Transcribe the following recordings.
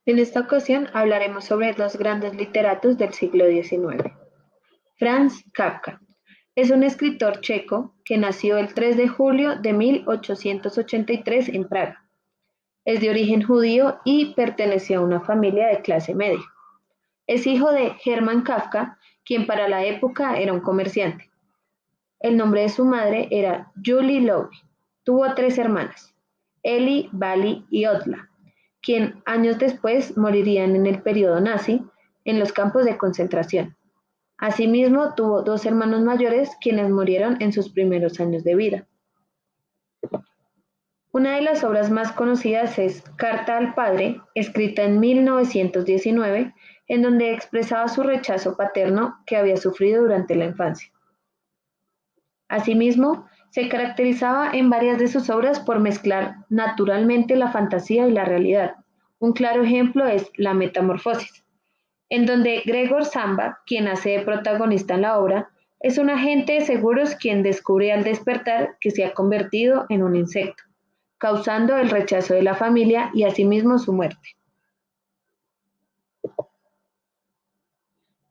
En esta ocasión hablaremos sobre dos grandes literatos del siglo XIX. Franz Kafka es un escritor checo que nació el 3 de julio de 1883 en Praga. Es de origen judío y perteneció a una familia de clase media. Es hijo de Hermann Kafka, quien para la época era un comerciante. El nombre de su madre era Julie Loewy. Tuvo tres hermanas, Eli, Vali y Otla, quien años después morirían en el periodo nazi en los campos de concentración. Asimismo, tuvo dos hermanos mayores quienes murieron en sus primeros años de vida. Una de las obras más conocidas es Carta al Padre, escrita en 1919, en donde expresaba su rechazo paterno que había sufrido durante la infancia. Asimismo, se caracterizaba en varias de sus obras por mezclar naturalmente la fantasía y la realidad. Un claro ejemplo es La Metamorfosis, en donde Gregor Samba, quien hace de protagonista en la obra, es un agente de seguros quien descubre al despertar que se ha convertido en un insecto, causando el rechazo de la familia y asimismo su muerte.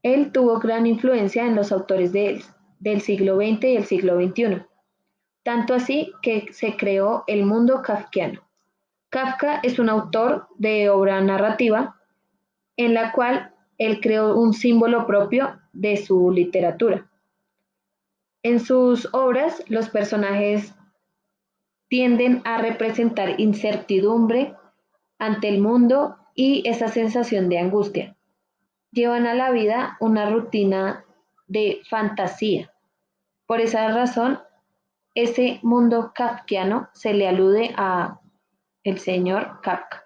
Él tuvo gran influencia en los autores del siglo XX y el siglo XXI, tanto así que se creó el mundo kafkiano. Kafka es un autor de obra narrativa en la cual él creó un símbolo propio de su literatura. En sus obras, los personajes tienden a representar incertidumbre ante el mundo y esa sensación de angustia. Llevan a la vida una rutina de fantasía. Por esa razón, ese mundo kafkiano se le alude a el señor Kafka.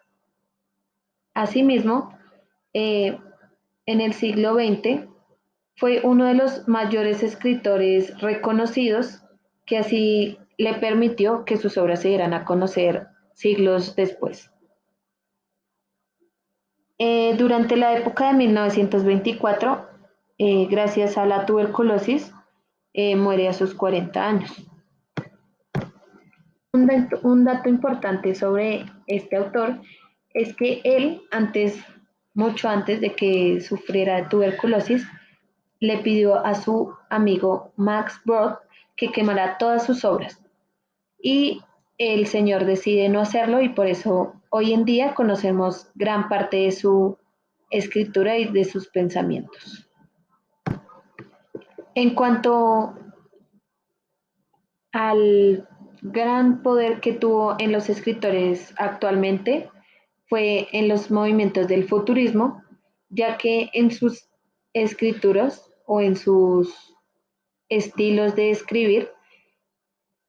Asimismo, en el siglo XX fue uno de los mayores escritores reconocidos que así le permitió que sus obras se dieran a conocer siglos después. Durante la época de 1924, gracias a la tuberculosis, muere a sus 40 años. Un dato importante sobre este autor es que él, mucho antes de que sufriera de tuberculosis, le pidió a su amigo Max Brod que quemara todas sus obras. Y el señor decide no hacerlo y por eso hoy en día conocemos gran parte de su escritura y de sus pensamientos. En cuanto al gran poder que tuvo en los escritores actualmente, fue en los movimientos del futurismo, ya que en sus escrituras o en sus estilos de escribir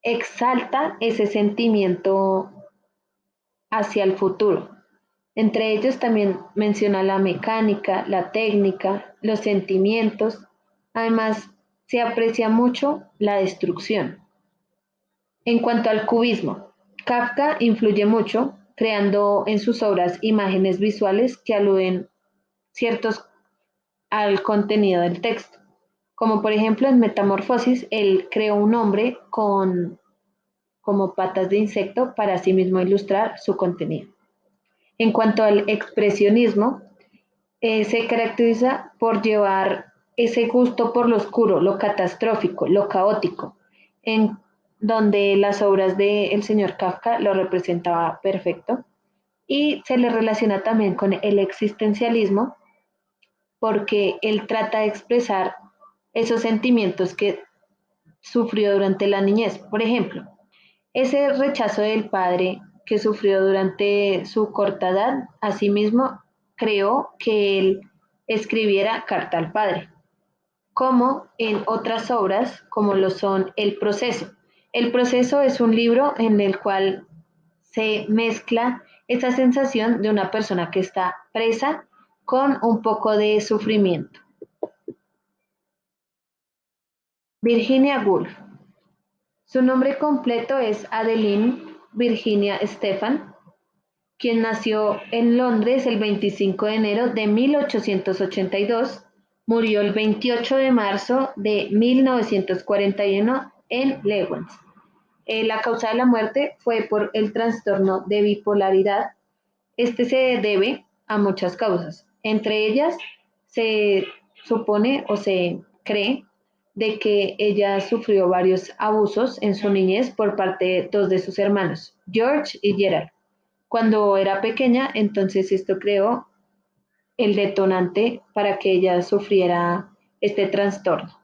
exalta ese sentimiento hacia el futuro. Entre ellos también menciona la mecánica, la técnica, los sentimientos. Además, se aprecia mucho la destrucción. En cuanto al cubismo, Kafka influye mucho, creando en sus obras imágenes visuales que aluden ciertos al contenido del texto. Como por ejemplo en Metamorfosis, él creó un hombre con como patas de insecto para asimismo ilustrar su contenido. En cuanto al expresionismo, se caracteriza por llevar ese gusto por lo oscuro, lo catastrófico, lo caótico, en donde las obras del señor Kafka lo representaba perfecto y se le relaciona también con el existencialismo porque él trata de expresar esos sentimientos que sufrió durante la niñez. Por ejemplo, ese rechazo del padre que sufrió durante su corta edad, asimismo creó que él escribiera Carta al Padre, como en otras obras como lo son El Proceso. El Proceso es un libro en el cual se mezcla esa sensación de una persona que está presa con un poco de sufrimiento. Virginia Woolf. Su nombre completo es Adeline Virginia Stephan, quien nació en Londres el 25 de enero de 1882, murió el 28 de marzo de 1941 en Lewes. La causa de la muerte fue por el trastorno de bipolaridad. Este se debe a muchas causas. Entre ellas se supone o se cree de que ella sufrió varios abusos en su niñez por parte de dos de sus hermanos, George y Gerald. Cuando era pequeña, entonces esto creó el detonante para que ella sufriera este trastorno.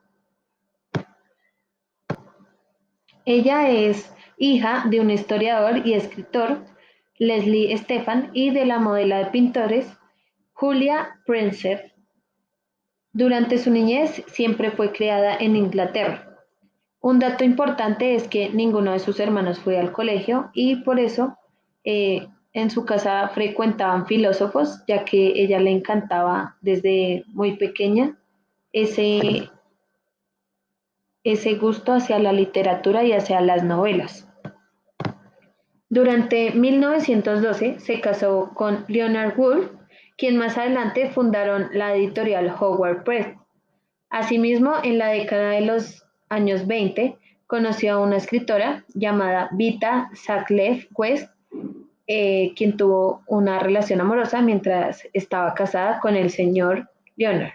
Ella es hija de un historiador y escritor, Leslie Stephan, y de la modelo de pintores, Julia Princer. Durante su niñez siempre fue criada en Inglaterra. Un dato importante es que ninguno de sus hermanos fue al colegio y por eso en su casa frecuentaban filósofos, ya que ella le encantaba desde muy pequeña ese, ese gusto hacia la literatura y hacia las novelas. Durante 1912 se casó con Leonard Woolf, quien más adelante fundaron la editorial Howard Press. Asimismo, en la década de los años 20, conoció a una escritora llamada Vita Sackler-West, quien tuvo una relación amorosa mientras estaba casada con el señor Leonard.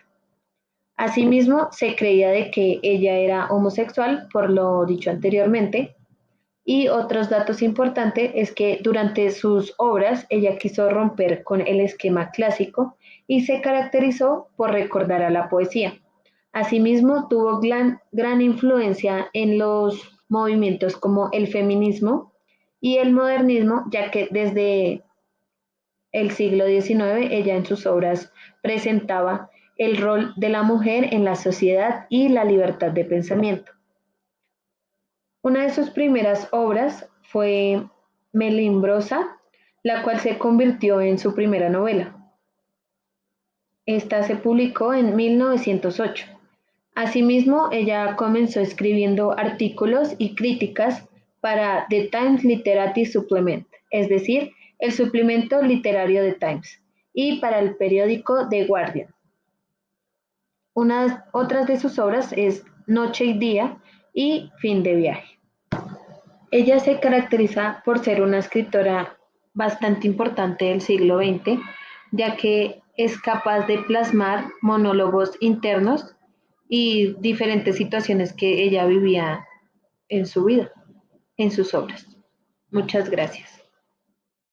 Asimismo, se creía de que ella era homosexual, por lo dicho anteriormente, y otros datos importantes es que durante sus obras ella quiso romper con el esquema clásico y se caracterizó por recordar a la poesía. Asimismo, tuvo gran influencia en los movimientos como el feminismo y el modernismo, ya que desde el siglo XIX ella en sus obras presentaba el rol de la mujer en la sociedad y la libertad de pensamiento. Una de sus primeras obras fue Melindrosa, la cual se convirtió en su primera novela. Esta se publicó en 1908. Asimismo, ella comenzó escribiendo artículos y críticas para The Times Literary Supplement, es decir, el suplemento literario de Times, y para el periódico The Guardian. Otras de sus obras es Noche y Día y Fin de Viaje. Ella se caracteriza por ser una escritora bastante importante del siglo XX, ya que es capaz de plasmar monólogos internos y diferentes situaciones que ella vivía en su vida, en sus obras. Muchas gracias.